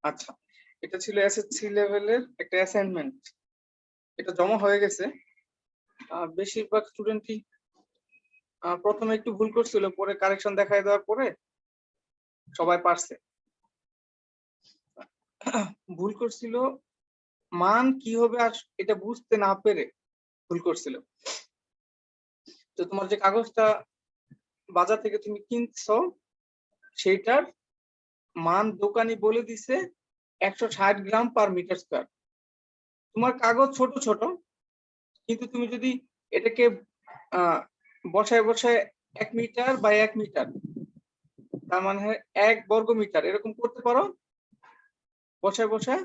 আচ্ছা, এটা ছিল এসএসসি লেভেলের একটা অ্যাসাইনমেন্ট। এটা জমা হয়ে গেছে। বেশিরভাগ স্টুডেন্টই প্রথমে একটু ভুল করছিল, পরে কারেকশন দেখায় দেওয়ার পরে সবাই পারছে। ভুল করছিল মান কি হবে আর এটা বুঝতে না পেরে ভুল করছিল। তো তোমার যে কাগজটা বাজার থেকে তুমি কিনছো সেইটার মান দোকানি বলে দিছে 160 গ্রাম পার মিটার স্কয়ার। তোমার কাগজ ছোট ছোট, কিন্তু তুমি যদি এটাকে বসায় বসায় 1 মিটার বাই 1 মিটার, তার মানে 1 বর্গ মিটার এরকম করতে পারো বসায় বসায়,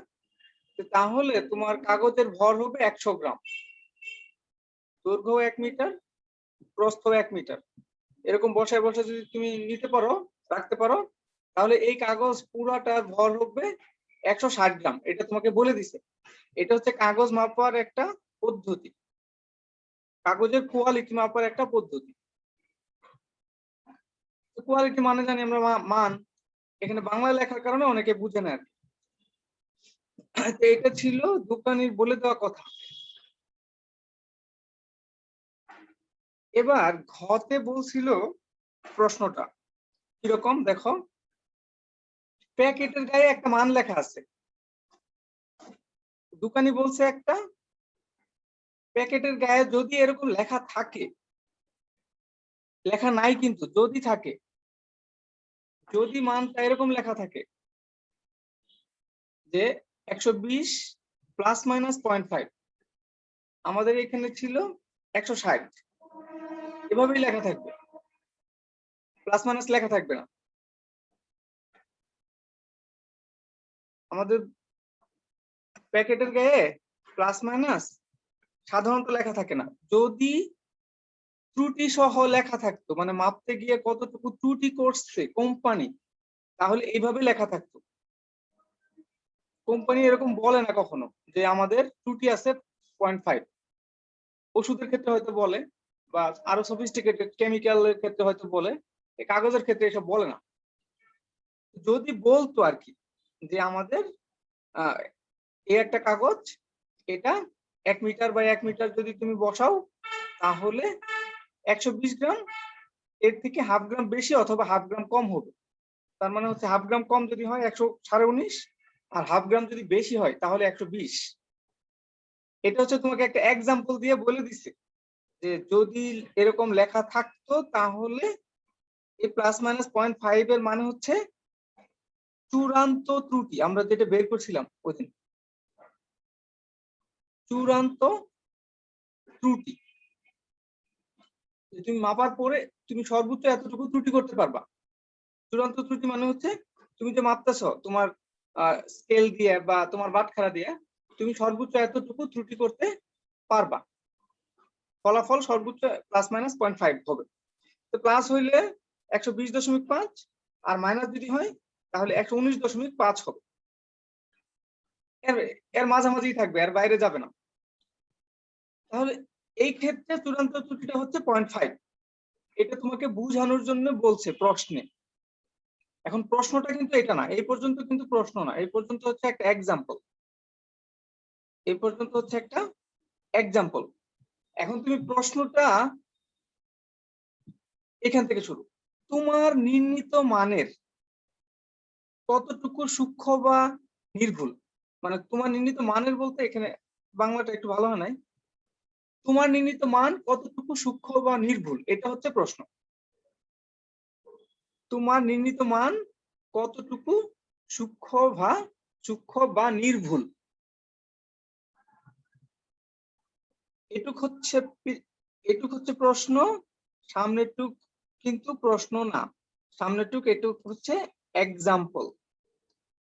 তাহলে তোমার কাগজের ভর হবে 100 গ্রাম। দৈর্ঘ্য 1 মিটার, প্রস্থ 1 মিটার, এরকম বসায় বসায় যদি তুমি নিতে পারো, রাখতে পারো, তাহলে এই কাগজ পুরাটার ভর হবে 160 গ্রাম। এটা তোমাকে বলে দিছে। এটা হচ্ছে কাগজ মাপার একটা পদ্ধতি, কাগজের কোয়ালিটি মাপার একটা পদ্ধতি। কোয়ালিটি মানে জানি আমরা মান, এখানে বাংলা লেখার কারণে অনেকে বুঝে না। এটা ছিল দোকানির বলে দেওয়া কথা। এবার ঘতে বলছিল প্রশ্নটা কিরকম দেখো, প্যাকেটের গায়ে একটা মান লেখা আছে, দোকানি বলছে একটা, প্যাকেটের গায়ে যদি এরকম লেখা থাকে, লেখা নাই কিন্তু যদি থাকে, যদি মানটা এরকম লেখা থাকে যে 120 প্লাস মাইনাস 0.5, আমাদের এখানে ছিল 160, এভাবেই লেখা থাকবে, প্লাস মাইনাস লেখা থাকবে না। আমাদের প্যাকেটের গায়ে প্লাস মাইনাস সাধারণত লেখা থাকে না। যদি ত্রুটি সহ লেখা থাকতো, মানে মাপতে গিয়ে কতটুকু ত্রুটি করছে কোম্পানি, তাহলে এইভাবে লেখা থাকতো। কোম্পানি এরকম বলে না কখনো যে আমাদের ত্রুটি আছে 0.5। ওষুধের ক্ষেত্রে হয়তো বলে, বা আরো সফিস্টিকেটেড কেমিক্যালের ক্ষেত্রে হয়তো বলে, এই কাগজের ক্ষেত্রে এসব বলে না। যদি বলতো আর কি যে আমাদের এই একটা কাগজ, এটা 1 মিটার বাই 1 মিটার যদি তুমি বসাও, তাহলে 120 গ্রাম, এর থেকে হাফ গ্রাম বেশি অথবা হাফ গ্রাম কম হবে। তার মানে হচ্ছে হাফ গ্রাম কম যদি হয় 119, আর হাফ গ্রাম যদি বেশি হয় তাহলে 120। এটা হচ্ছে তোমাকে একটা এক্সাম্পল দিয়ে বলে দিচ্ছে যে যদি এরকম লেখা থাকতো তাহলে এই প্লাস মাইনাস 0.5 এর মানে হচ্ছে চূড়ান্ত ত্রুটি, আমরা যেটা বের করছিলাম ওই দিন, চূড়ান্ত ত্রুটি। তুমি মাপার পরে তুমি সর্বোচ্চ এতটুকু ত্রুটি করতে পারবা। চূড়ান্ত ত্রুটি মানে হচ্ছে তুমি যে মাপতেছো তোমার স্কেল দিয়ে বা তোমার বাটখারা দিয়ে, তুমি সর্বোচ্চ এতটুকু ত্রুটি করতে পারবা, ফলাফল সর্বোচ্চ প্লাস মাইনাস 0.5 হবে। তো প্লাস হইলে 120.5, আর মাইনাস যদি হয় তাহলে 119.5 হবে। এর মাঝামাঝি থাকবে, এর বাইরে যাবে না। তাহলে এই ক্ষেত্রে চূড়ান্ত ত্রুটিটা হচ্ছে 0.5। এটা তোমাকে বোঝানোর জন্য বলছে প্রশ্নে। এখন প্রশ্নটা কিন্তু এটা না, এই পর্যন্ত কিন্তু প্রশ্ন না, এই পর্যন্ত হচ্ছে একটা এক্সাম্পল, এই পর্যন্ত হচ্ছে একটা এক্সাম্পল। এখন তুমি প্রশ্নটা এখান থেকে শুরু, তোমার নির্ণীত মানের কতটুকু সূক্ষ্ম বা নির্ভুল, মানে তোমার নির্ণীত মানের বলতে এখানে বাংলাটা একটু ভালো হয় নাই, তোমার নির্ণীত মান কতটুকু সূক্ষ্ম বা নির্ভুল, এটা হচ্ছে প্রশ্ন। তোমার নির্ণীত মান কতটুকু সূক্ষ্ম বা নির্ভুল, এটুক হচ্ছে প্রশ্ন। সামনেরটুক কিন্তু প্রশ্ন না, সামনেরটুক এটুক হচ্ছে এক্সাম্পল।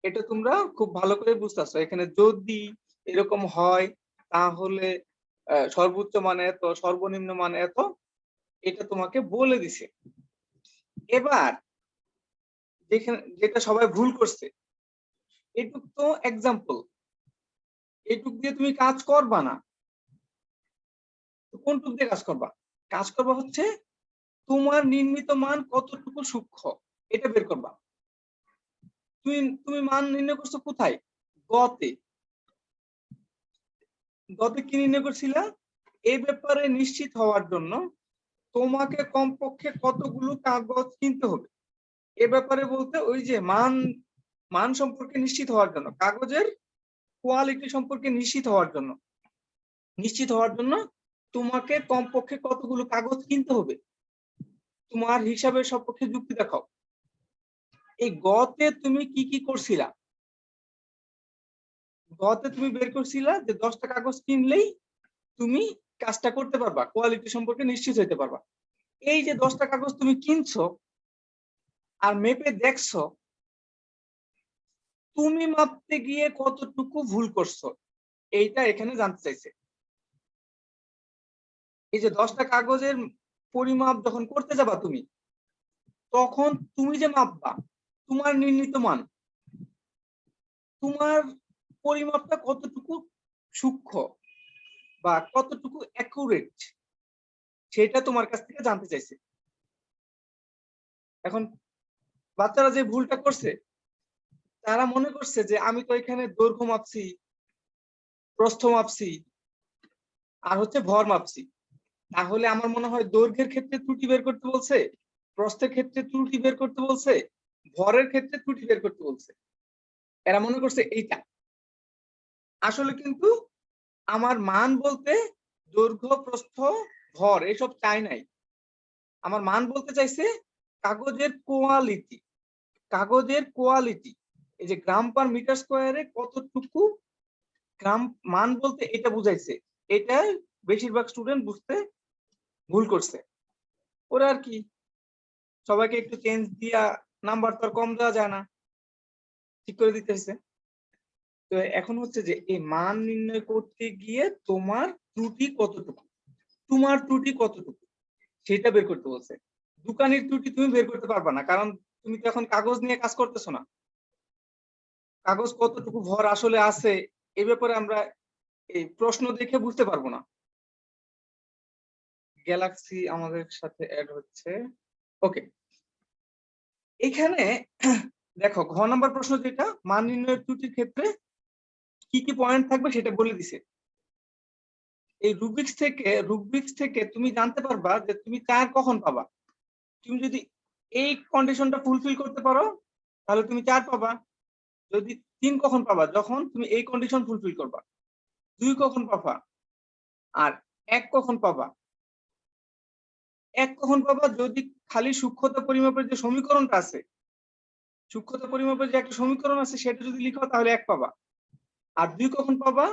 এটা তোমরা খুব ভালো করে বুঝতেছো। এখানে যদি এরকম হয় তাহলে সর্বোচ্চ মানে এত, সর্বনিম্ন মানে এত, এটা তোমাকে বলে দিছে। এবার যেটা সবাই ভুল করছে, এটুক তো এক্সাম্পল, এটুক দিয়ে তুমি কাজ করবা না। কোনটুক দিয়ে কাজ করবা হচ্ছে তোমার নির্মিত মান কতটুকু সূক্ষ্ম, এটা বের করবা। তুমি মান নির্ণয় করছো কোথায়? গতে। গতে কি নির্ণয় করছিলা? এই ব্যাপারে নিশ্চিত হওয়ার জন্য তোমাকে কমপক্ষে কতগুলো কাগজ কিনতে হবে। এ ব্যাপারে বলতে ওই যে মান সম্পর্কে নিশ্চিত হওয়ার জন্য, কাগজের কোয়ালিটি সম্পর্কে নিশ্চিত হওয়ার জন্য তোমাকে কমপক্ষে কতগুলো কাগজ কিনতে হবে। তোমার হিসাবের সপক্ষে যুক্তি দেখাও। এই গতে তুমি কি কি করছিলা? গতে তুমি বের করছিলা যে 10টা কাগজ কিনলেই তুমি কাজটা করতে পারবা, কোয়ালিটি সম্পর্কে নিশ্চিত হইতে পারবা। এই যে 10টা কাগজ তুমি কিনছো আর মেপে দেখছো, তুমি মাপতে গিয়ে কতটুকু ভুল করছো এইটা এখানে জানতে চাইছে। এই যে 10টা কাগজের পরিমাপ যখন করতে যাবা তুমি, তখন তুমি যে মাপবা তোমার নির্ণীত মান, তোমার পরিমাপটা কতটুকু সূক্ষ্ম বা কতটুকু অ্যাকুরেট সেটা তোমার কাছ থেকে জানতে চাইছে। এখন বাচ্চারা যে ভুলটা করছে, তারা মনে করছে যে আমি তো এখানে দৈর্ঘ্য মাপছি, প্রস্থ মাপছি, আর হচ্ছে ভর মাপছি, তাহলে আমার মনে হয় দৈর্ঘ্যের ক্ষেত্রে ত্রুটি বের করতে বলছে, প্রস্থের ক্ষেত্রে ত্রুটি বের করতে বলছে, ভরের ক্ষেত্রে ত্রুটি বের করতে বলছে। এরা মনে করছে এইটা। আসলে কিন্তু আমার মান বলতে দৈর্ঘ্য, প্রস্থ, ভর এসব চাই নাই। আমার মান বলতে চাইছে কাগজের কোয়ালিটি। কাগজের কোয়ালিটি, এই যে গ্রাম পার মিটার স্কোয়ারে কতটুকু গ্রাম, মান বলতে এটা বুঝাইছে। এটা বেশিরভাগ স্টুডেন্ট বুঝতে ভুল করছে। ওরা আর কি, সবাইকে একটু চেঞ্জ দিয়া নাম্বার তো আর কম দেওয়া যায় না, ঠিক করে দিতেছে। তো এখন হচ্ছে যে এই মান নির্ণয় করতে গিয়ে তোমার ত্রুটি কতটুকু, সেটা বের করতে বলছে। দোকানের ত্রুটি তুমি বের করতে পারবা না, কারণ তুমি তো এখন কাগজ নিয়ে কাজ করতেছো না। কাগজ কতটুকু ভর আসলে আছে এ ব্যাপারে আমরা এই প্রশ্ন দেখে বুঝতে পারবো না। গ্যালাক্সি আমাদের সাথে অ্যাড হচ্ছে। ওকে, এখানে দেখো ঘ নাম্বার প্রশ্ন যেটা, মান নির্ণয়ের ত্রুটির ক্ষেত্রে কি কি পয়েন্ট থাকবে সেটা বলে দিছে। এই রুবিক্স থেকে তুমি জানতে পারবা যে তুমি 4 কখন পাবা। তুমি যদি এই কন্ডিশনটা ফুলফিল করতে পারো তাহলে তুমি 4 পাবা। যদি 3 কখন পাবা, যখন তুমি এই কন্ডিশন ফুলফিল করবা। 2 কখন পাবা, আর 1 কখন পাবা। 1 কখন পাবা যদি খালি সূক্ষ্মতা পরিমাপের যে সমীকরণটা আছে, সূক্ষ্মতা পরিমাপের যে একটা সমীকরণ আছে সেটা যদি লিখো তাহলে 1 পাবা। আর 2 কখন পাবা,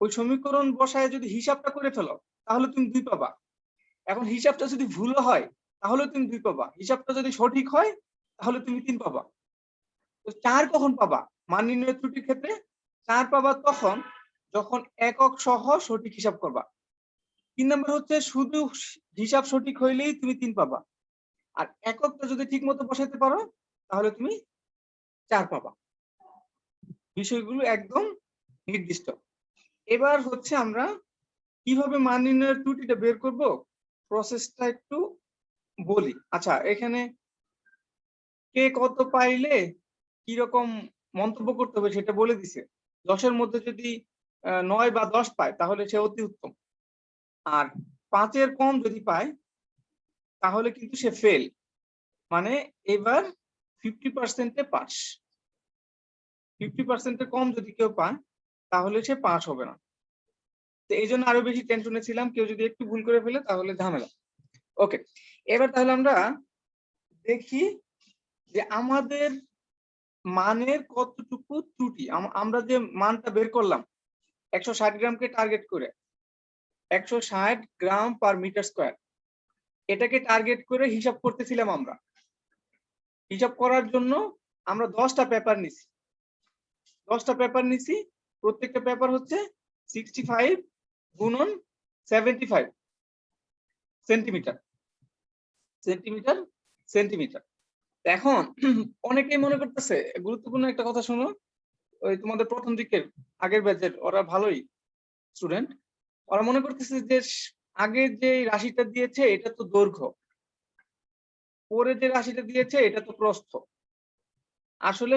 ওই সমীকরণ বসায় যদি হিসাবটা করে ফেলো তাহলে তুমি 2 পাবা। এখন হিসাবটা যদি ভুল হয় তাহলে তুমি 2 পাবা, হিসাবটা যদি সঠিক হয় তাহলে তুমি 3 পাবা। তো 4 কখন পাবা? মান নির্ণয়ের ত্রুটির ক্ষেত্রে 4 পাবা তখন যখন একক সহ সঠিক হিসাব করবা। 3 নাম্বার হচ্ছে শুধু হিসাব সঠিক হইলেই তুমি 3 পাবা, আর এককটা যদি ঠিক মতো বসাইতে পারো তাহলে তুমি 4 পাবা। বিষয়গুলো একদম নির্দিষ্ট। এবার হচ্ছে আমরা কিভাবে মান নির্ণয়ের ত্রুটিটা বের করব, প্রসেসটা একটু বলি। আচ্ছা, এখানে কে কত পাইলে কি রকম মন্তব্য করতে হবে সেটা বলে দিছে। 10-এর মধ্যে যদি 9 বা 10 পায় তাহলে সে অতি উত্তম, আর 5-এর কম যদি পায় তাহলে কিন্তু সে ফেল। মানে এবার 50%-এ পাস। 50%-এর কম যদি কেউ পায় তাহলে সে পাস হবে না। তো এই জন্য আরো বেশি টেনশনে ছিলাম, কেউ যদি একটু ভুল করে ফেলে তাহলে ঝামেলা। ওকে, এবার তাহলে আমরা দেখি যে আমাদের মানের কতটুকু ত্রুটি। আমরা যে মানটা বের করলাম 160 গ্রামকে টার্গেট করে, 160 গ্রাম পার মিটার স্কোয়ার, এটাকে টার্গেট করে হিসাব করতেছিলাম আমরা। হিসাব করার জন্য আমরা 10টা পেপার নিছি। 10টা পেপার নিছি, প্রত্যেকটা পেপার হচ্ছে 65 গুণন 75 সেন্টিমিটার সেন্টিমিটার সেন্টিমিটার। এখন অনেকেই মনে করতেছে, গুরুত্বপূর্ণ একটা কথা শোনো, ওই তোমাদের প্রথম দিকের আগের ব্যাচের ওরা ভালোই স্টুডেন্ট, ওরা মনে করতেছে যে আগে যে রাশিটা দিয়েছে এটা তো দৈর্ঘ্য, পরে যে রাশিটা দিয়েছে এটা তো প্রস্থ। আসলে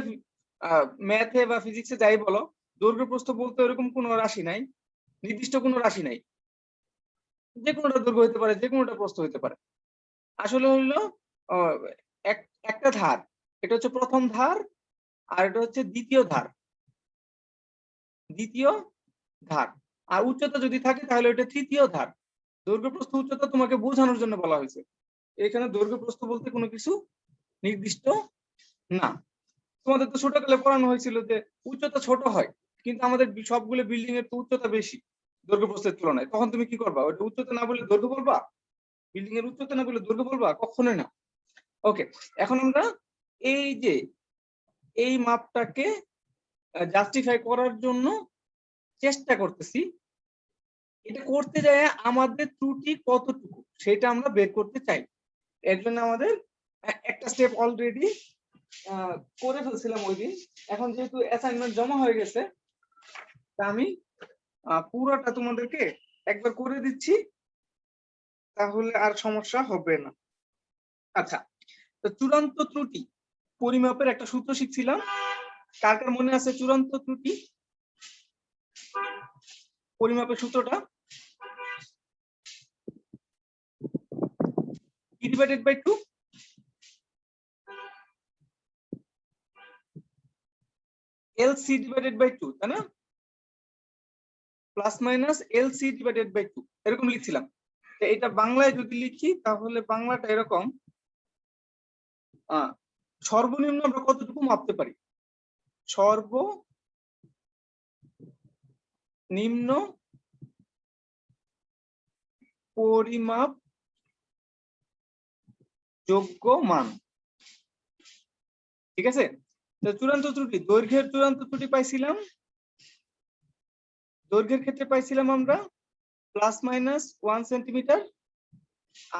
ম্যাথে বা ফিজিক্সে যাই বলো, দৈর্ঘ্য প্রস্থ বলতে এরকম কোনো রাশি নাই, নির্দিষ্ট কোনো রাশি নাই, যে কোনোটা দৈর্ঘ্য হতে পারে, যে কোনোটা প্রস্থ হতে পারে। আসলে হলো একটা ধার, এটা হচ্ছে প্রথম ধার, আর এটা হচ্ছে দ্বিতীয় ধার, দ্বিতীয় ধার। আর উচ্চতা যদি থাকে তাহলে এটা তৃতীয় ধার। দৈর্ঘ্য প্রস্থ উচ্চতা তোমাকে বোঝানোর জন্য বলা হয়েছে, এখানে দৈর্ঘ্য প্রস্থ বলতে কোনো কিছু নির্দিষ্ট না। তোমাদের তো ছোটকালে পড়ানো হয়েছিল যে উচ্চতা ছোট হয়, কিন্তু আমাদের সবগুলো বিল্ডিং এর তো উচ্চতা বেশি দৈর্ঘ্য প্রস্থের তুলনায়। তখন তুমি কি করবা? ওটা উচ্চতা না বলে দৈর্ঘ্য বলবা? বিল্ডিং এর উচ্চতা না বলে দৈর্ঘ্য বলবা? কখনোই না। ওকে, এখন আমরা এই যে এই মাপটাকে জাস্টিফাই করার জন্য চেষ্টা করতেছি, এটা করতে যায় আমাদের ত্রুটি কতটুকু সেটা আমরা বের করতে চাই। এর জন্য আমাদের একটা স্টেপ অলরেডি করে ফেলছিলাম ওই দিন। এখন যেহেতু অ্যাসাইনমেন্ট জমা হয়ে গেছে, তা আমি পুরোটা তোমাদেরকে একবার করে দিচ্ছি, তাহলে আর সমস্যা হবে না। আচ্ছা, তো চূড়ান্ত ত্রুটি পরিমাপের একটা সূত্র শিখছিলাম, কার কার মনে আছে চূড়ান্ত ত্রুটি পরিমাপের সূত্রটা? E divided by 2, LC divided by 2, তাই না? Plus minus LC divided by 2 এরকম লিখছিলাম। এটা বাংলায় যদি লিখি তাহলে বাংলাটা এরকম, সর্বনিম্ন আমরা কতটুকু মাপতে পারি? সর্বনিম্ন পরিমাপ যোগ্য মান, ঠিক আছে? তো চূড়ান্ত ত্রুটি, দৈর্ঘ্যের চূড়ান্ত ত্রুটি পাইছিলাম, দৈর্ঘ্যের ক্ষেত্রে পাইছিলাম আমরা প্লাস মাইনাস 1 সেন্টিমিটার,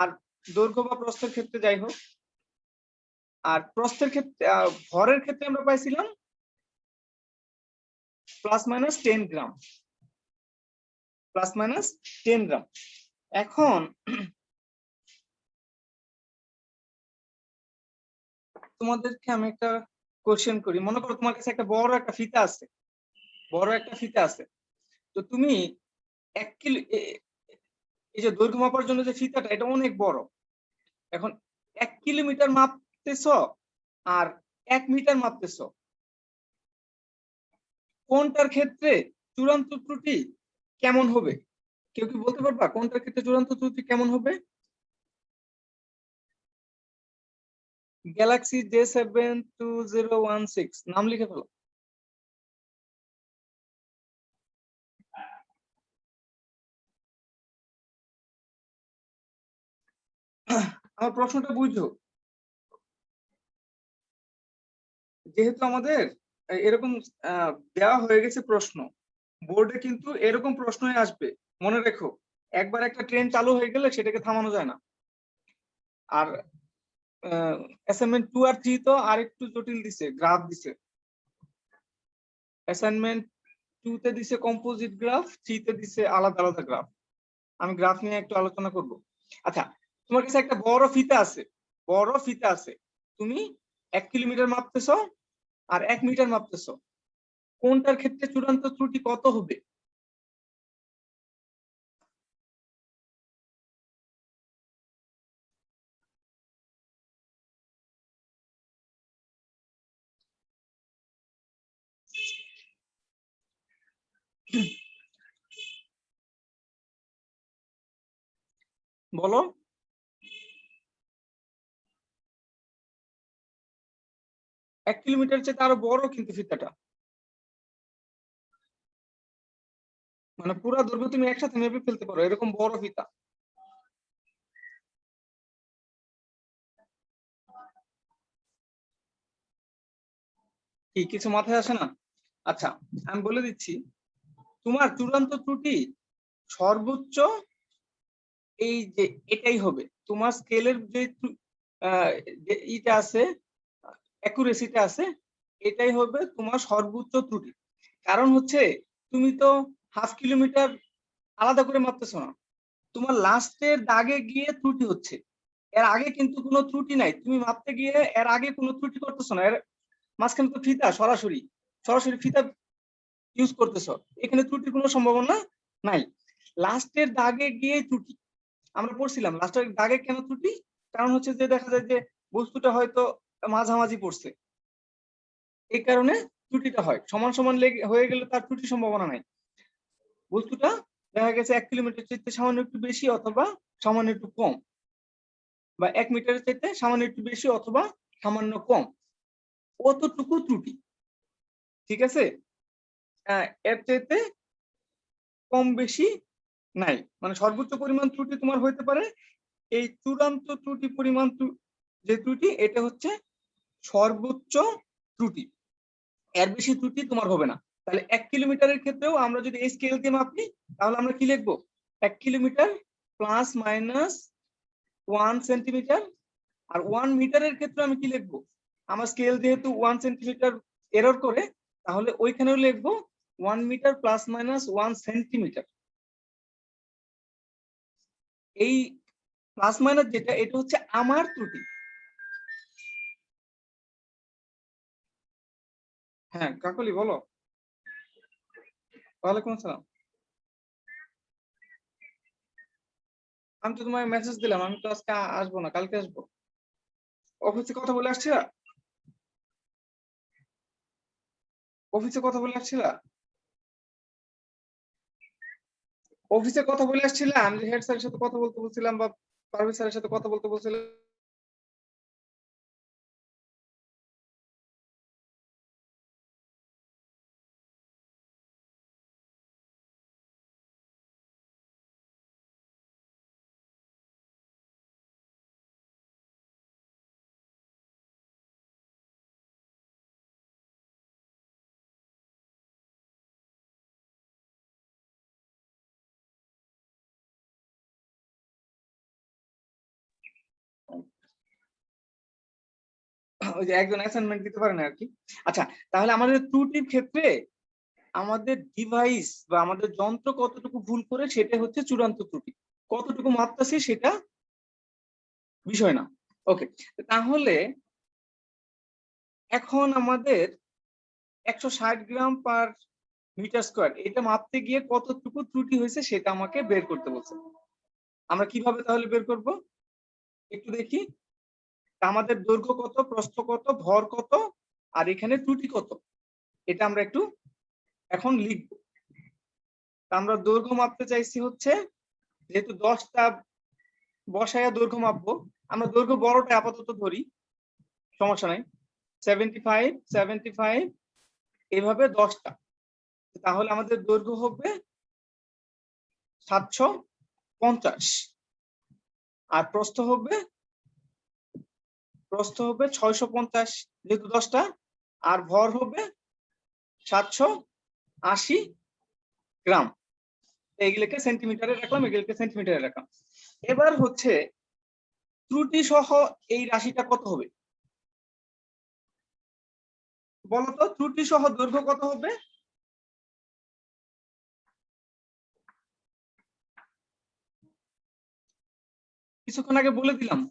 আর দৈর্ঘ্য বা প্রস্থের ক্ষেত্রে যাই হোক, আর প্রস্থের ক্ষেত্রে ভরের ক্ষেত্রে আমরা পাইছিলাম প্লাস মাইনাস 10 গ্রাম, প্লাস মাইনাস 10 গ্রাম। এখন তোমাদেরকে আমি একটা কোশ্চেন করি, মনে করো তোমার কাছে একটা বড় একটা ফিতা আছে, বড় একটা ফিতা আছে, তো তুমি 1 কিলো, এই যে দৈর্ঘ্য মাপার জন্য যে ফিতাটা, এটা অনেক বড়। এখন 1 কিলোমিটার মাপতেছ আর 1 মিটার মাপতেছ, কোনটার ক্ষেত্রে চূড়ান্ত ত্রুটি কেমন হবে? কেউ কি বলতে পারবা কোনটার ক্ষেত্রে চূড়ান্ত ত্রুটি কেমন হবে? গ্যালাক্সি J72016 নাম লিখে ফেলো। আমার প্রশ্নটা বুঝো, যেহেতু আমাদের এরকম দেওয়া হয়ে গেছে প্রশ্ন, বোর্ডে কিন্তু এরকম প্রশ্নই আসবে, মনে রেখো। একবার একটা ট্রেন চালু হয়ে গেলে সেটাকে থামানো যায় না। আর অ্যাসাইনমেন্ট 2 আর 3 তো আরেকটু জটিল দিছে, গ্রাফ দিছে। অ্যাসাইনমেন্ট 2 তে দিছে কম্পোজিট গ্রাফ, 3 তে দিছে আলাদা আলাদা গ্রাফ। আমি গ্রাফ নিয়ে একটু আলোচনা করব। আচ্ছা, তোমার কাছে একটা বড় ফিতা আছে, বড় ফিতা আছে, তুমি 1 কিলোমিটার মাপতেছো আর 1 মিটার মাপতেছো, কোনটার ক্ষেত্রে চূড়ান্ত ত্রুটি কত হবে? বলো। 1 কিলোমিটার চেয়ে আরো বড় কিন্তু ফিতাটা, মানে পুরো দৈর্ঘ্য তুমি একসাথে মেপে ফেলতে পারো, এরকম বড় ফিতা। কি কিছু মাথায় আসে না? আচ্ছা, আমি বলে দিচ্ছি, তোমার চূড়ান্ত ত্রুটি সর্বোচ্চ এই যে এটাই হবে, তোমার স্কেলের যে ইটা আছে, অ্যাকুরেসিটা আছে, এটাই হবে তোমার সর্বোচ্চ ত্রুটি। কারণ হচ্ছে তুমি তো হাফ কিলোমিটার আলাদা করে মাপতেছো না, তোমার লাস্টের দাগে গিয়ে ত্রুটি হচ্ছে, এর আগে কিন্তু কোনো ত্রুটি নাই। তুমি মাপতে গিয়ে এর আগে কোনো ত্রুটি করতেছো না, মাঝখানে তো ফিতা সরাসরি সরাসরি ফিতা ইউজ করতেছ, এখানে ত্রুটির কোনো সম্ভাবনা নাই। লাস্টের দাগে গিয়ে ত্রুটি, আমরা পড়ছিলাম লাস্টের দাগে কেন ত্রুটি, কারণ হচ্ছে যে দেখা যায় যে বস্তুটা হয়তো মাঝামাঝি পড়ছে, এই কারণে ত্রুটিটা হয়। সমান সমান হয়ে গেলে তার ত্রুটির সম্ভাবনা নাই। বস্তুটা দেখা গেছে 1 কিলোমিটার চাইতে সামান্য একটু বেশি অথবা সামান্য একটু কম, বা 1 মিটারের চাইতে সামান্য একটু বেশি অথবা সামান্য কম, অতটুকু ত্রুটি। ঠিক আছে, এর চাইতে কম বেশি নাই, মানে সর্বোচ্চ পরিমাণ ত্রুটি তোমার হইতে পারে এই চূড়ান্ত ত্রুটি পরিমাণ যে ত্রুটি, এটা হচ্ছে সর্বোচ্চ ত্রুটি, এর বেশি ত্রুটি তোমার হবে না। তাহলে 1 কিলোমিটারের ক্ষেত্রেও আমরা যদি এই স্কেল দিয়ে মাপি তাহলে আমরা কি লিখবো, 1 কিলোমিটার প্লাস মাইনাস 1 সেন্টিমিটার। আর 1 মিটারের ক্ষেত্রে আমি কি লিখবো, আমার স্কেল যেহেতু 1 সেন্টিমিটার এরর করে, তাহলে ওইখানেও লিখবো 1 মিটার প্লাস মাইনাস 1 সেন্টিমিটার। এই প্লাস মাইনাস যেটা, এটা হচ্ছে আমার ত্রুটি। হ্যাঁ কাকলি বলো। ওয়ালাইকুম আসসালাম। আমি তো তোমায় মেসেজ দিলাম, আমি তো আজকে আসবো না, কালকে আসবো। অফিসে কথা বলে আসছিলা, অফিসে কথা বলে আসছিলা, অফিসে কথা বলে আসছিলাম, আমি হেড স্যারের সাথে কথা বলতে বলছিলাম বা পারভেজ স্যারের সাথে কথা বলতে বলছিলাম। ওই যে একজন অ্যাসাইনমেন্ট দিতে পারে না আর কি। আচ্ছা, তাহলে আমাদের ত্রুটির ক্ষেত্রে আমাদের ডিভাইস বা আমাদের যন্ত্র কতটুকু ভুল করে সেটা হচ্ছে চূড়ান্ত ত্রুটি, কতটুকু মাপতেছি সেটা বিষয় না। ওকে, তাহলে এখন আমাদের 160 গ্রাম পার মিটার স্কয়ার এটা মাপতে গিয়ে কতটুকু ত্রুটি হয়েছে সেটা আমাকে বের করতে বলছে। আমরা কিভাবে তাহলে বের করব একটু দেখি। আমাদের দৈর্ঘ্য কত, প্রস্থ কত, ভর কত, আর এখানে ত্রুটি কত, এটা আমরা একটু এখন লিখব। আমরা দৈর্ঘ্য মাপতে চাইছি হচ্ছে, যেহেতু 10টা বসায়া দৈর্ঘ্য মাপবো, আমরা দৈর্ঘ্য বড়টা আপাতত ধরি, সমস্যা নাই। 75 75 এভাবে 10টা, তাহলে আমাদের দৈর্ঘ্য হবে 750 আর প্রস্থ হবে 650 যেহেতু 10টা, আর ভর হবে 780 গ্রাম। এগুলোকে সেন্টিমিটারে রাখলাম, এগুলোকে সেন্টিমিটারে রাখলাম। এবার হচ্ছে ত্রুটি সহ এই রাশিটা কত হবে বলতো, ত্রুটি সহ দৈর্ঘ্য কত হবে? কিছুক্ষণ আগে বলে দিলাম।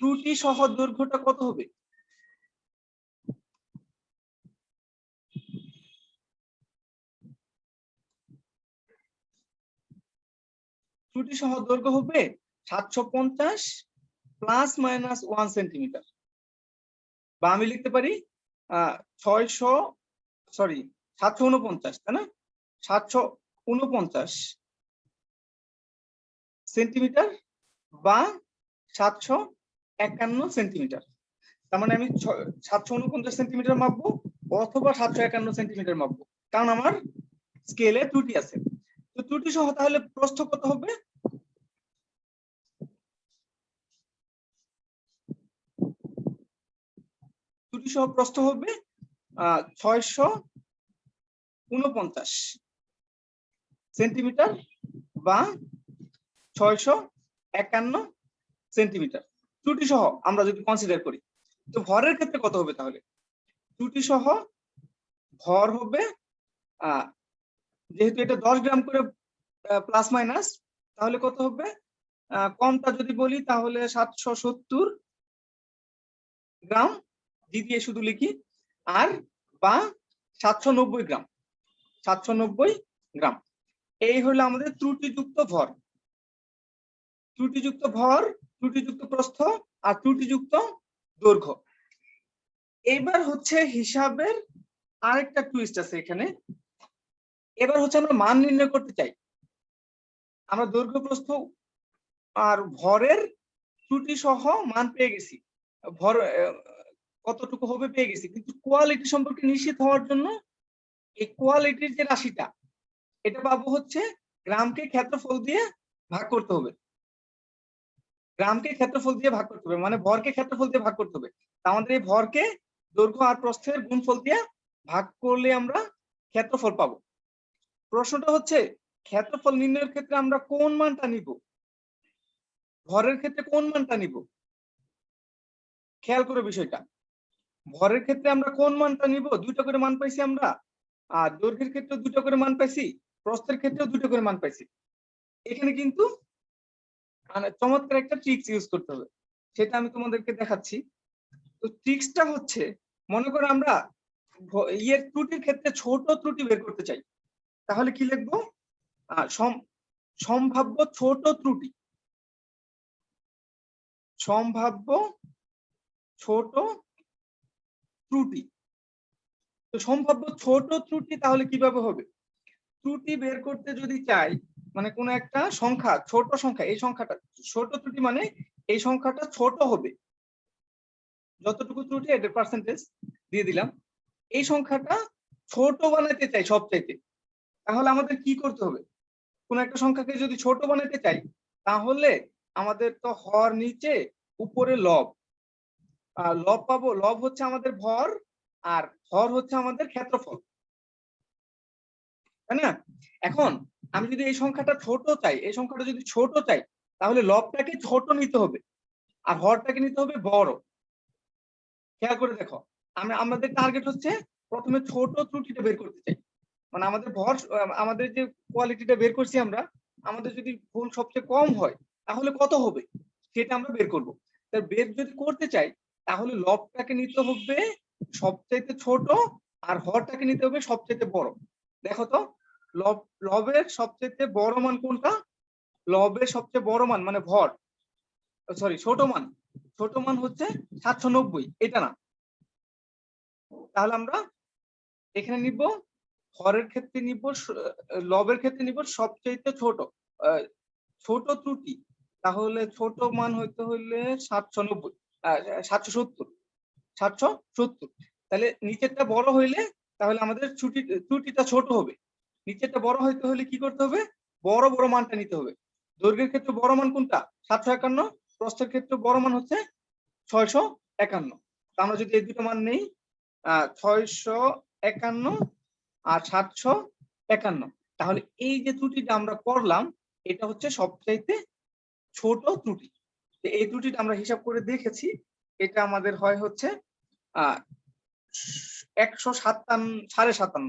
ত্রুটি সহ দৈর্ঘ্যটা কত হবে? ত্রুটি সহ দৈর্ঘ্য হবে 750 প্লাস মাইনাস 1 সেন্টিমিটার, বা আমি লিখতে পারি 600 সরি 749, তাই না? 749 সেন্টিমিটার বা 751 সেন্টিমিটার। তার মানে আমি 749 সেন্টিমিটার মাপবো অথবা 751 সেন্টিমিটার মাপবো, কারণ আমার স্কেলে ত্রুটি আছে। তো ত্রুটি সহ তাহলে প্রস্থ কত হবে? ত্রুটি সহ প্রস্থ হবে 649 সেন্টিমিটার বা 651 সেন্টিমিটার ত্রুটি সহ আমরা যদি কনসিডার করি। তো ভরের ক্ষেত্রে কত হবে তাহলে? ত্রুটি সহ ভর হবে যেহেতু এটা 10 গ্রাম করে প্লাস মাইনাস, তাহলে কত হবে? কমটা যদি বলি তাহলে 770 গ্রাম দিয়ে শুধু লিখি, আর বা 790 গ্রাম, 790 গ্রাম। এই হলো আমাদের ত্রুটিযুক্ত ভর, ত্রুটিযুক্ত ভর, ত্রুটিযুক্ত প্রস্থ আর ত্রুটিযুক্ত দৈর্ঘ্য। এবার হচ্ছে হিসাবের আরেকটা টুইস্ট আছে এখানে। এবার হচ্ছে আমরা মান নির্ণয় করতে চাই। আমরা দৈর্ঘ্য, প্রস্থ আর ভরের ত্রুটি সহ মান পেয়ে গেছি, ভর কতটুকু হবে পেয়ে গেছি, কিন্তু কোয়ালিটি সম্পর্কে নিশ্চিত হওয়ার জন্য এই কোয়ালিটির যে রাশিটা, এটা পাবো হচ্ছে গ্রামকে ক্ষেত্রফল দিয়ে ভাগ করতে হবে। গ্রামকে ক্ষেত্রফল দিয়ে ভাগ করতে হবে, মানে ভরকে ক্ষেত্রফল দিয়ে ভাগ করতে হবে। আমাদের এই ভরকে দৈর্ঘ্য আর প্রস্থের গুণফল দিয়ে ভাগ করলে আমরা ক্ষেত্রফল পাবো। প্রশ্নটা হচ্ছে ক্ষেত্রফল নির্ণয়ের ক্ষেত্রে আমরা কোন মানটা নিব, ভরের ক্ষেত্রে কোন মানটা নিব? খেয়াল করে বিষয়টা, ভরের ক্ষেত্রে আমরা কোন মানটা নিব? দুইটা করে মান পাইছি আমরা, আর দৈর্ঘ্যের ক্ষেত্রে দুটো করে মান পাইছি, প্রস্থের ক্ষেত্রেও দুটো করে মান পাইছি। এখানে কিন্তু মানে চমৎকার একটা ট্রিক্স ইউজ করতে হবে, সেটা আমি তোমাদেরকে দেখাচ্ছি। তো ট্রিক্সটা হচ্ছে, মনে করো আমরা ইয়ের ত্রুটির ক্ষেত্রে ছোট ত্রুটি বের করতে চাই, তাহলে কি লিখবো? সম্ভাব্য ছোট ত্রুটি, সম্ভাব্য ছোট ত্রুটি। তো সম্ভাব্য ছোট ত্রুটি তাহলে কিভাবে হবে? ত্রুটি বের করতে যদি চাই, মানে কোনো একটা সংখ্যা, ছোট সংখ্যা, এই সংখ্যাটা ছোট ত্রুটি, মানে এই সংখ্যাটা ছোট হবে, যতটুকু ত্রুটি এটার পার্সেন্টেজ দিয়ে দিলাম। এই সংখ্যাটা ছোট বানাতে চাই সবচাইতে, তাহলে আমাদের কি করতে হবে? কোন একটা সংখ্যাকে যদি ছোট বানাতে চাই, তাহলে আমাদের তো হর নিচে উপরে লব, লব পাবো। লব হচ্ছে আমাদের ভর আর হর হচ্ছে আমাদের ক্ষেত্রফল, তাই না? এখন আমি যদি এই সংখ্যাটা ছোট চাই, এই সংখ্যাটা যদি ছোট চাই, তাহলে লবটাকে ছোট নিতে হবে আর হরটাকে নিতে হবে বড়। খেয়াল করে দেখো, আমাদের টার্গেট হচ্ছে প্রথমে ছোট ত্রুটিটা বের করতে চাই, মানে আমাদের ভর, আমাদের যে কোয়ালিটিটা বের করছি আমরা, আমাদের যদি ভুল সবচেয়ে কম হয় তাহলে কত হবে সেটা আমরা বের করব। তার বের যদি করতে চাই, তাহলে লবটাকে নিতে হবে সবচাইতে ছোট আর হরটাকে নিতে হবে সবচাইতে বড়। দেখো তো, লবের সবচেয়ে বড় মান কোনটা? লবের সবচেয়ে বড় মান মানে ভর, সরি ছোট মান, ছোট মান হচ্ছে 790, এটা না। তাহলে আমরা এখানে নিব, হরের ক্ষেত্রে নিব, লবের ক্ষেত্রে নিব সবচেয়ে ছোট, ছোট ত্রুটি। তাহলে ছোট মান হইতে হইলে 790, 770, 770। তাহলে নিচেরটা বড় হইলে তাহলে আমাদের ত্রুটিটা ছোট হবে। নিচেরটা বড় হইতে হলে কি করতে হবে? বড় বড় মানটা নিতে হবে। দৈর্ঘ্যের ক্ষেত্রে বড় মান কোনটা? 751। প্রস্থের ক্ষেত্রে বড় মান হচ্ছে 651। আমরা যদি এই দুটো মান নেই, 651 আর 751, তাহলে এই যে ত্রুটিটা আমরা করলাম, এটা হচ্ছে সবচাইতে ছোট ত্রুটি। এই ত্রুটিটা আমরা হিসাব করে দেখেছি, এটা আমাদের হয় হচ্ছে 157,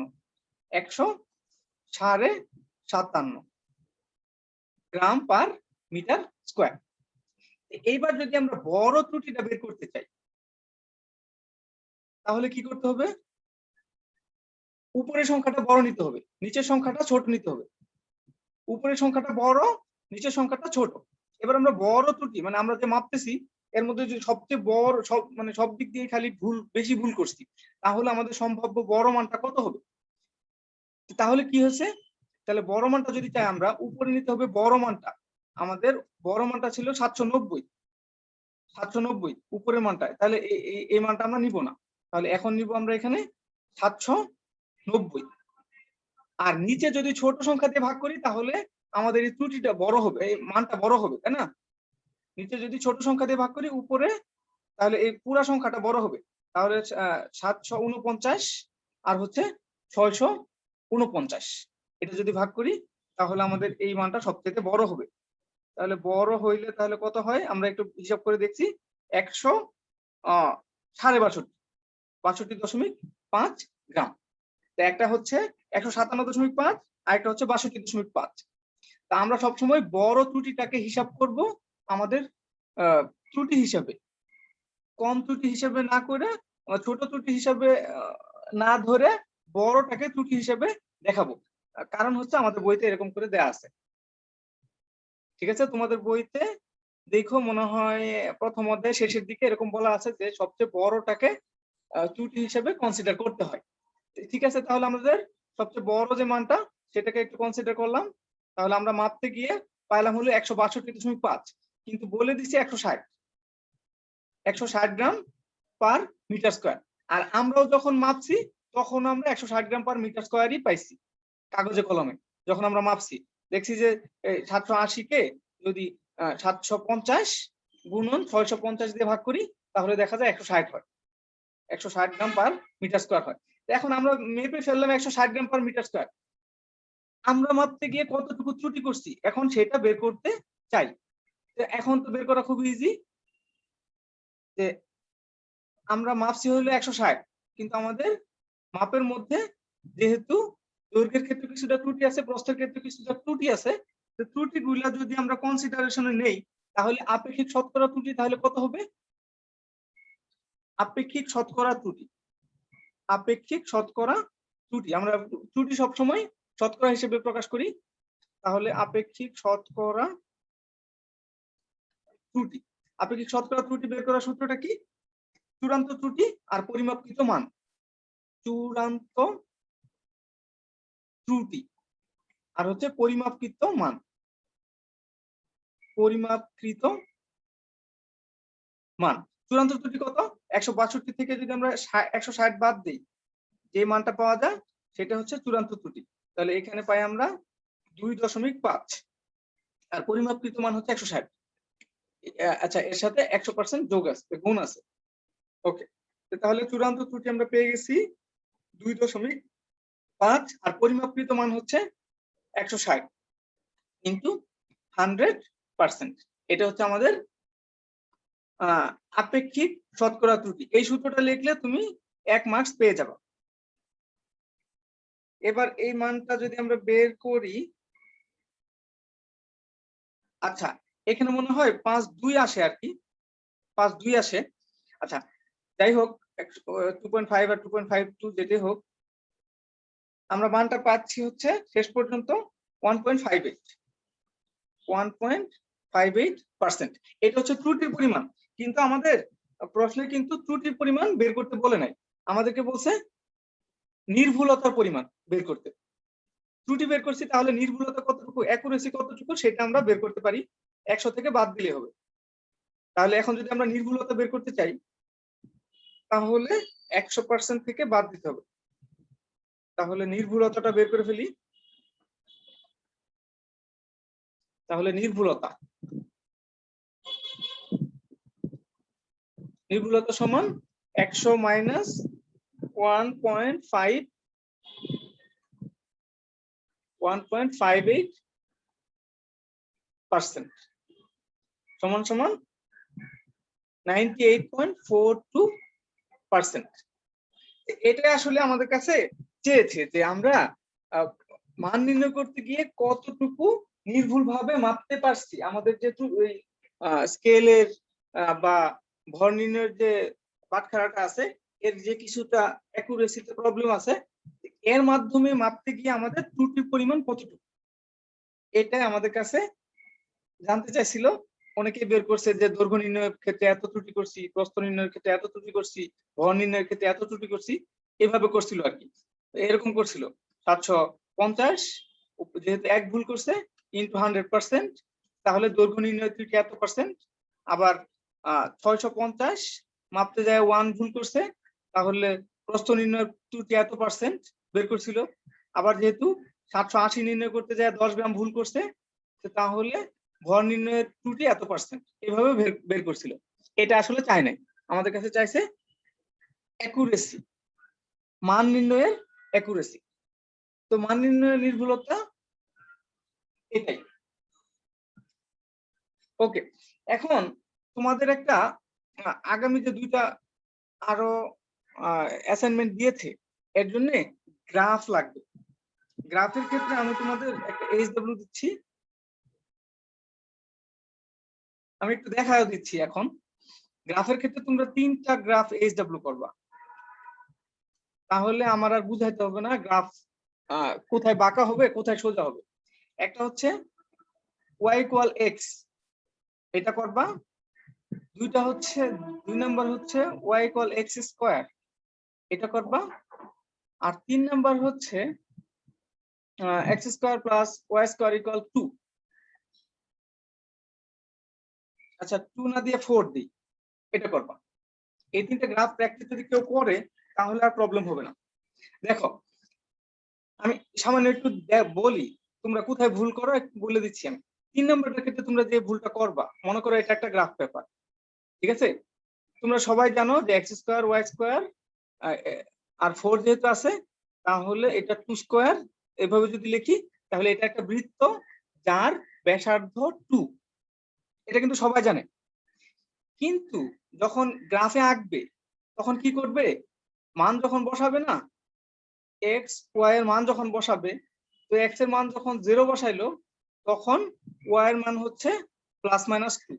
157 গ্রাম পার মিটার স্কোয়ার। এইবার যদি আমরা বড় ত্রুটিটা বের করতে চাই, তাহলে কি করতে হবে? উপরের সংখ্যাটা বড় নিতে হবে, নিচের সংখ্যাটা ছোট নিতে হবে। উপরের সংখ্যাটা বড়, নিচের সংখ্যাটা ছোট। এবার আমরা বড় ত্রুটি, মানে আমরা যে মাপতেছি এর মধ্যে যদি সবচেয়ে বড়, মানে সব দিক দিয়ে খালি বেশি ভুল করছি, তাহলে আমাদের সম্ভাব্য বড় মানটা কত হবে? তাহলে কি হয়েছে? তাহলে বড় মানটা যদি চাই আমরা, উপরে নিতে হবে বড় মানটা। আমাদের বড় মানটা ছিল 790, 790 উপরের মানটা, তাহলে এই মানটা আমরা নিব না। তাহলে এখন নিব আমরা এখানে 790, আর নিচে যদি ছোট সংখ্যা দিয়ে ভাগ করি তাহলে আমাদের এই ত্রুটিটা বড় হবে, এই মানটা বড় হবে, তাই না? নিচে যদি ছোট সংখ্যা দিয়ে ভাগ করি উপরে, তাহলে এই পুরা সংখ্যাটা বড় হবে। তাহলে 749 আর হচ্ছে 649, এটা যদি ভাগ করি তাহলে আমাদের এই মানটা সবচেয়ে বড় হবে। তাহলে বড় হইলে তাহলে কত হয় আমরা একটু হিসাব করে দেখছি, 162.5 গ্রাম। একটা হচ্ছে 157.5 আর একটা হচ্ছে 62.5। তা আমরা সবসময় বড় ত্রুটিটাকে হিসাব করব আমাদের ত্রুটি হিসাবে, কম ত্রুটি হিসাবে না করে ছোট ত্রুটি হিসাবে না ধরে বড়টাকে ত্রুটি হিসাবে দেখাবো। কারণ হচ্ছে আমাদের বইতে এরকম করে দেয়া আছে। ঠিক আছে, তোমাদের বইতে দেখো মনে হয় প্রথম অধ্যায় শেষের দিকে এরকম বলা আছে যে সবচেয়ে বড়টাকে ত্রুটি হিসেবে কনসিডার করতে হয়। ঠিক আছে, তাহলে আমাদের সবচেয়ে বড় যে মানটা সেটাকে একটু কনসিডার করলাম। তাহলে আমরা মাপতে গিয়ে পাইলাম হলো 162.5, কিন্তু বলে দিছি 160 গ্রাম পার মিটার স্কয়ার। আর আমরাও যখন মাপছি তখন আমরা 160 গ্রাম পার মিটার স্কয়ারই পাইছি কাগজে কলমে। যখন আমরা মাপছি দেখছি যে 780 কে যদি 750 গুণন 650 দিয়ে ভাগ করি তাহলে দেখা যায় 160 হয়, 160 গ্রাম পার মিটার স্কয়ার হয়। এখন আমরা মেপে ফেললাম 160 গ্রাম পার মিটার স্কয়ার। আমরা মাপতে গিয়ে কতটুকু ত্রুটি করছি এখন সেটা বের করতে চাই। এখন তো বের করা খুব ইজি, যে আমরা মাপছি হলো 160, কিন্তু আমাদের মাপের মধ্যে যেহেতু দৈর্ঘ্যের ক্ষেত্রে কিছুটা ত্রুটি আছে, প্রস্থের ক্ষেত্রে কিছুটা ত্রুটি আছে, তো ত্রুটিগুলো যদি আমরা কনসিডারেশনে নেই তাহলে আপেক্ষিক শতকরা ত্রুটি তাহলে কত হবে? আপেক্ষিক শতকরা ত্রুটি, আপেক্ষিক শতকরা ত্রুটি আমরা ত্রুটি সবসময় শতকরা হিসেবে প্রকাশ করি। তাহলে আপেক্ষিক শতকরা ত্রুটি, আপেক্ষিক শতকরা ত্রুটি বের করার সূত্রটা কি? চূড়ান্ত ত্রুটি আর পরিমাপকৃত মান। চূড়ান্ত ত্রুটি আর হচ্ছে পরিমাপকৃত মান। পরিমাপকৃত মান। চূড়ান্ত ত্রুটি কত? 162 থেকে যদি আমরা 160 বাদ দিই যে মানটা পাওয়া যায় সেটা হচ্ছে চূড়ান্ত ত্রুটি। তাহলে এখানে পাই আমরা 2.5 আর পরিমাপকৃত মান হচ্ছে 160। আচ্ছা, এর সাথে 100% যোগ আছে, গুণ আছে। ওকে, তাহলে চূড়ান্ত ত্রুটি আমরা পেয়ে গেছি 2.5 আর পরিমাপকৃত মান হচ্ছে 160 কিন্তু 100%। এটা হচ্ছে আমাদের আপেক্ষিক শতকরা ত্রুটি। এই সূত্রটা লিখলে তুমি 1 মার্কস পেয়ে যাবে। এবার এই মানটা যদি আমরা বের করি, আচ্ছা এখানে মনে হয় 5.2 আসে আর কি, 5.2 আসে। আচ্ছা যাই হোক, 2.5 আর 2.52 যেটাই হোক, আমরা মানটা পাচ্ছি হচ্ছে শেষ পর্যন্ত 1.58%। এটা হচ্ছে ত্রুটির পরিমাণ, কিন্তু আমাদের প্রশ্নে কিন্তু ত্রুটির পরিমাণ বের করতে বলে নাই, আমাদেরকে বলছে নির্ভুলতার পরিমাণ বের করতে। ত্রুটি বের করছি, তাহলে নির্ভুলতা কতটুকু, অ্যাকুরেসি কতটুকু সেটা আমরা বের করতে পারি, 100 থেকে বাদ দিলে হবে। তাহলে এখন যদি আমরা নির্ভুলতা বের করতে চাই তাহলে 100% থেকে বাদ দিতে হবে। তাহলে নির্ভুলতাটা বের করে ফেলি। তাহলে নির্ভুলতা সমান 100 মাইনাস 1.58% সমান সমান 98.42%। এটা আসলে আমাদের কাছে চেয়েছে যে আমরা মান নির্ণয় করতে গিয়ে কতটুকু নির্ভুল ভাবে মাপতে পারছি। আমাদের যেহেতু ওই স্কেলের বা ভর নির্ণয়ের যে বাটখারাটা আছে এর যে কিছুটা অ্যাকুরেসিতে প্রবলেম আছে, এর মাধ্যমে মাপতে গিয়ে আমাদের ত্রুটির পরিমাণ কতটুকু এটাই আমাদের কাছে জানতে চাইছিল। অনেকে বের করছে যে দৈর্ঘ্য নির্ণয়ের ক্ষেত্রে এত ত্রুটি করছি, প্রস্থ নির্ণয়ের ক্ষেত্রে এত ত্রুটি করছি, ভর নির্ণয়ের ক্ষেত্রে এত ত্রুটি করছি, এভাবে করছিল আর কি। এরকম করছিল 750 যেহেতু এক ভুল করছে ইনটু 100%, তাহলে দৈর্ঘ্য নির্ণয়ের ত্রুটি এত পার্সেন্ট। আবার 650 মাপতে যায় 1 ভুল করছে, তাহলে প্রস্থ নির্ণয়ের ত্রুটি এত পার্সেন্ট বের করছিল। আবার যেহেতু 780 নির্ণয় করতে যায় 10 গ্রাম ভুল করছে, তাহলে ভর নির্ণয়ের ত্রুটি এত পার্সেন্ট, এভাবে বের করছিল। এটা আসলে চাই নাই, আমাদের কাছে চাইছে অ্যাকুরেসি, মান নির্ণয়ের অ্যাকুরেসি। তো মান নির্ণয়ের নির্ভুলতা এটাই। ওকে, এখন তোমাদের একটা আগামীতে দুইটা আরো অ্যাসাইনমেন্ট দিয়েছে, এর জন্য গ্রাফ লাগবে। গ্রাফের ক্ষেত্রে আমি তোমাদের একটা এইচডব্লিউ দিচ্ছি, আমি একটু দেখাও দিচ্ছি। এখন গ্রাফের ক্ষেত্রে তোমরা 3টা গ্রাফ এইচডব্লিউ করবা, তাহলে আমার আর বুঝাইতে হবে না গ্রাফ কোথায় বাঁকা হবে কোথায় সোজা হবে। একটা হচ্ছে y = x, এটা করবা। দুইটা হচ্ছে 2 নাম্বার হচ্ছে y = x², এটা করবা। আর 3 নাম্বার হচ্ছে x² + y² = 2। আচ্ছা 2 না দিয়ে 4 দিই, এটা করবা। এই 3টা গ্রাফ প্র্যাকটিস যদি কেউ করে তাহলে আর প্রবলেম হবে না। দেখো আমি সামান্য একটু বলি তোমরা কোথায় ভুল করো একটু বলে দিচ্ছি। আমি 3 নম্বরের ক্ষেত্রে তোমরা যে ভুলটা করবা, মনে করো এটা একটা গ্রাফ পেপার, ঠিক আছে? তোমরা সবাই জানো যে x² y² আর 4 যেহেতু আছে তাহলে এটা 2²। এভাবে যদি লিখি তাহলে এটা একটা বৃত্ত যার ব্যাসার্ধ 2, এটা কিন্তু সবাই জানে। কিন্তু যখন গ্রাফে আঁকবে তখন কি করবে, মান যখন বসাবে না, x y এর মান যখন বসাবে, তো x এর মান যখন 0 বসাইলো তখন y এর মান হচ্ছে +-2।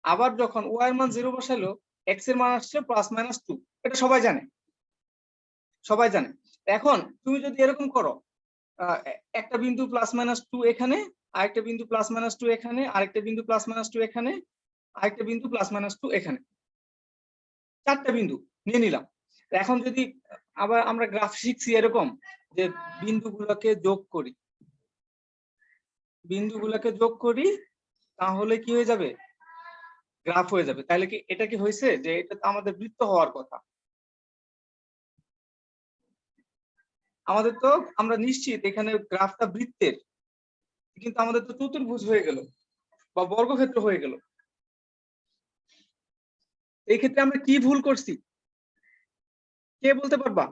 আবার যখন y এর মান 0 বসাইলো x এর মান আসছে +-2। এটা সবাই জানে, সবাই জানে। এখন তুমি যদি এরকম করো, একটা বিন্দু +-2 এখানে, আরেকটা বিন্দু +-2 এখানে, আরেকটা বিন্দু +-2 এখানে, আরেকটা বিন্দু +-2 এখানে, 4টা বিন্দু নিয়ে নিলাম। এখন যদি আবার আমরা গ্রাফ শিখছি এরকম যে বিন্দুগুলোকে যোগ করি তাহলে কি হয়ে যাবে, গ্রাফ হয়ে যাবে। তাহলে কি এটা কি হয়েছে যে এটা তো আমাদের বৃত্ত হওয়ার কথা? আমাদের তো আমরা নিশ্চিত এখানে গ্রাফটা বৃত্তের, কিন্তু আমাদের তো চতুর্ভুজ হয়ে গেল বা বর্গক্ষেত্র হয়ে গেল। এই ক্ষেত্রে আমরা কি ভুল করছি কে বলতে পারবা?